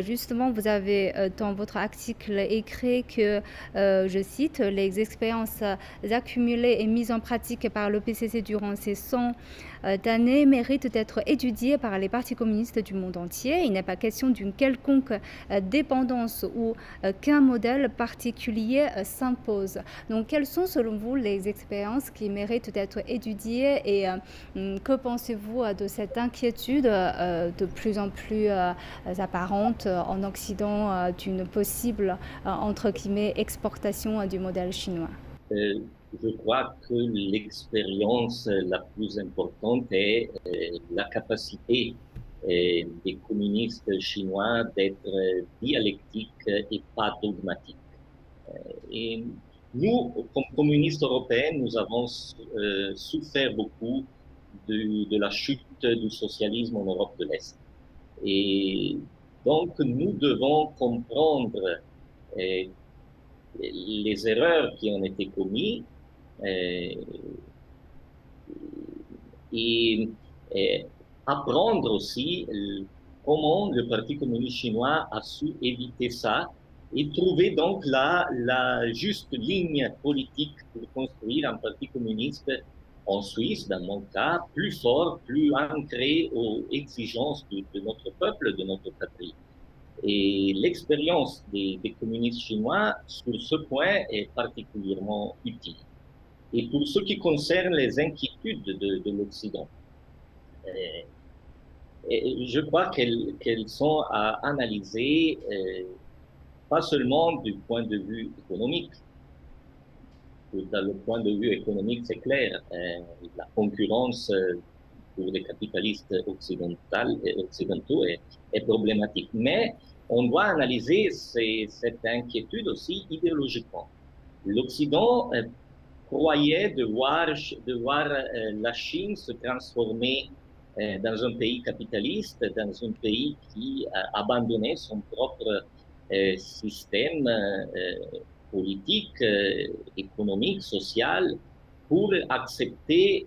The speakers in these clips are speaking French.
Justement, vous avez, dans votre article écrit que, je cite: «Les expériences, accumulées et mises en pratique par l'OPCC durant ces 100 d'années méritent d'être étudiées par les partis communistes du monde entier. Il n'est pas question d'une quelconque, dépendance ou, qu'un modèle particulier, s'impose». Donc quelles sont selon vous les expériences qui méritent d'être étudiées et que pensez-vous, de cette inquiétude, de plus en plus, apparente, en Occident, d'une possible, entre guillemets, «exportation», du modèle chinois? Euh, je crois que l'expérience la plus importante est la capacité des communistes chinois d'être dialectiques et pas dogmatiques. Et nous, comme communistes européens, nous avons souffert beaucoup de la chute du socialisme en Europe de l'Est. Et donc, nous devons comprendre euh, les erreurs qui ont été commises euh, et, et apprendre aussi comment le Parti communiste chinois a su éviter ça et trouver donc la juste ligne politique pour construire un parti communiste en Suisse, dans mon cas, plus fort, plus ancré aux exigences de notre peuple, de notre patrie. Et l'expérience des communistes chinois sur ce point est particulièrement utile. Et pour ce qui concerne les inquiétudes de l'Occident, euh, je crois qu'elles sont à analyser pas seulement du point de vue économique. Dans le point de vue économique, c'est clair, la concurrence pour les capitalistes occidentaux est problématique. Mais on doit analyser cette inquiétude aussi idéologiquement. L'Occident croyait devoir la Chine se transformer dans un pays capitaliste, dans un pays qui a abandonné son propre système politique, économique, social, pour accepter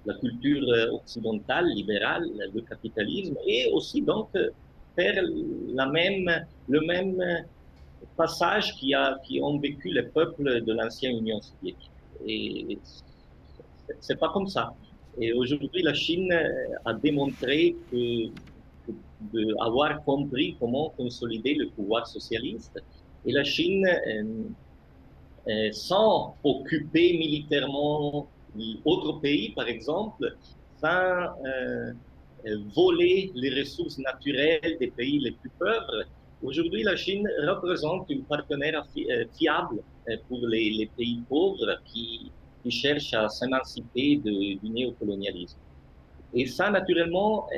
la culture occidentale, libérale, le capitalisme, et aussi donc faire le même passage qui ont vécu les peuples de l'ancienne Union soviétique. Et c'est pas comme ça. Et aujourd'hui, la Chine a démontré avoir compris comment consolider le pouvoir socialiste. Et la Chine, sans occuper militairement d'autres pays, par exemple, sans voler les ressources naturelles des pays les plus pauvres, aujourd'hui, la Chine représente un partenaire fiable pour les pays pauvres qui cherchent à s'émanciper du néocolonialisme. Et ça, naturellement,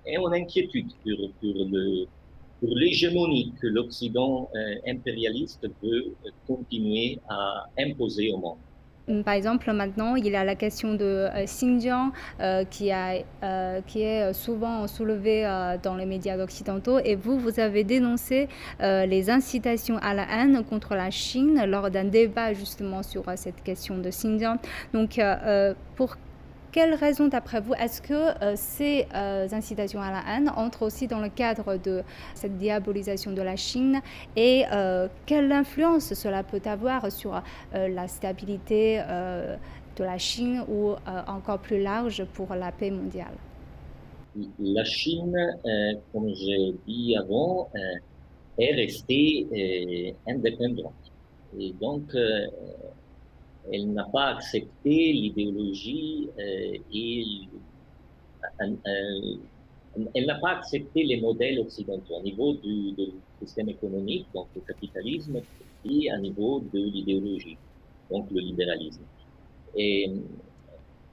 est une inquiétude pour l'hégémonie que l'Occident impérialiste veut continuer à imposer au monde. Par exemple, maintenant, il y a la question de, Xinjiang, qui est, souvent soulevée, dans les médias occidentaux et vous, vous avez dénoncé, les incitations à la haine contre la Chine lors d'un débat justement sur, cette question de Xinjiang. Donc, pour quelles raisons, d'après vous, est-ce que, ces, incitations à la haine entrent aussi dans le cadre de cette diabolisation de la Chine et quelle influence cela peut avoir sur, la stabilité, de la Chine ou, encore plus large pour la paix mondiale? La Chine, comme j'ai dit avant, est restée indépendante. Et donc, elle n'a pas accepté l'idéologie elle n'a pas accepté les modèles occidentaux au niveau du système économique, donc le capitalisme, et à niveau de l'idéologie, donc le libéralisme. Et,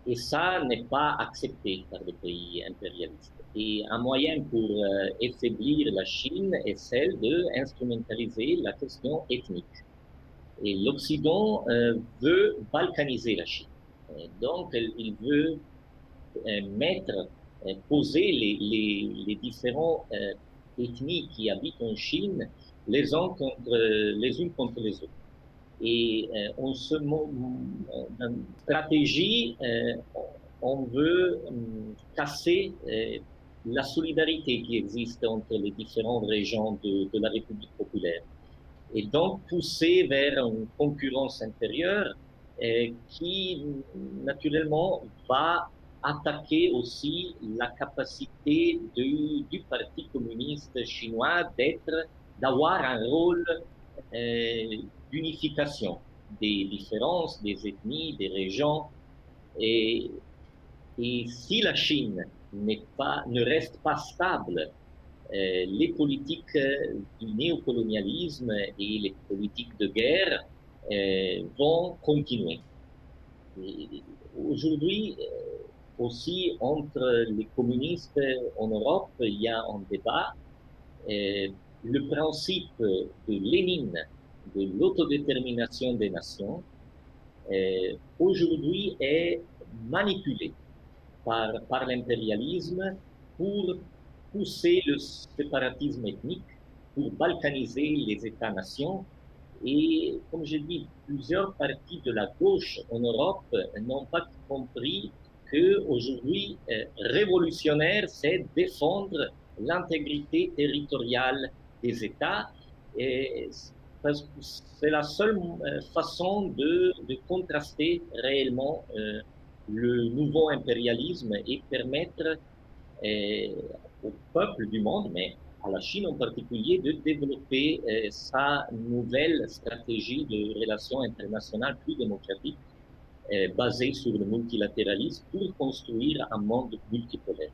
et ça n'est pas accepté par les pays impérialistes. Et un moyen pour affaiblir la Chine est celle de instrumentaliser la question ethnique. Et l'Occident veut balkaniser la Chine. Et donc, il veut mettre, poser les différents ethnies qui habitent en Chine les unes contre les autres. Et on se dans stratégie, on veut casser la solidarité qui existe entre les différentes régions de la République populaire. Et donc pousser vers une concurrence intérieure qui, naturellement, va attaquer aussi la capacité du Parti communiste chinois d'avoir un rôle d'unification des différences, des ethnies, des régions. Et, et si la Chine ne reste pas stable, les politiques du néocolonialisme et les politiques de guerre vont continuer. Aujourd'hui, aussi, entre les communistes en Europe, il y a un débat. Le principe de Lénine, de l'autodétermination des nations, aujourd'hui est manipulé par l'impérialisme pour pousser le séparatisme ethnique, pour balkaniser les États-nations. Et comme je dis, plusieurs partis de la gauche en Europe n'ont pas compris qu'aujourd'hui, révolutionnaire, c'est défendre l'intégrité territoriale des États. Et parce que c'est la seule façon de contraster réellement le nouveau impérialisme et permettre au peuple du monde, mais à la Chine en particulier, de développer sa nouvelle stratégie de relations internationales plus démocratiques basée sur le multilatéralisme pour construire un monde multipolaire.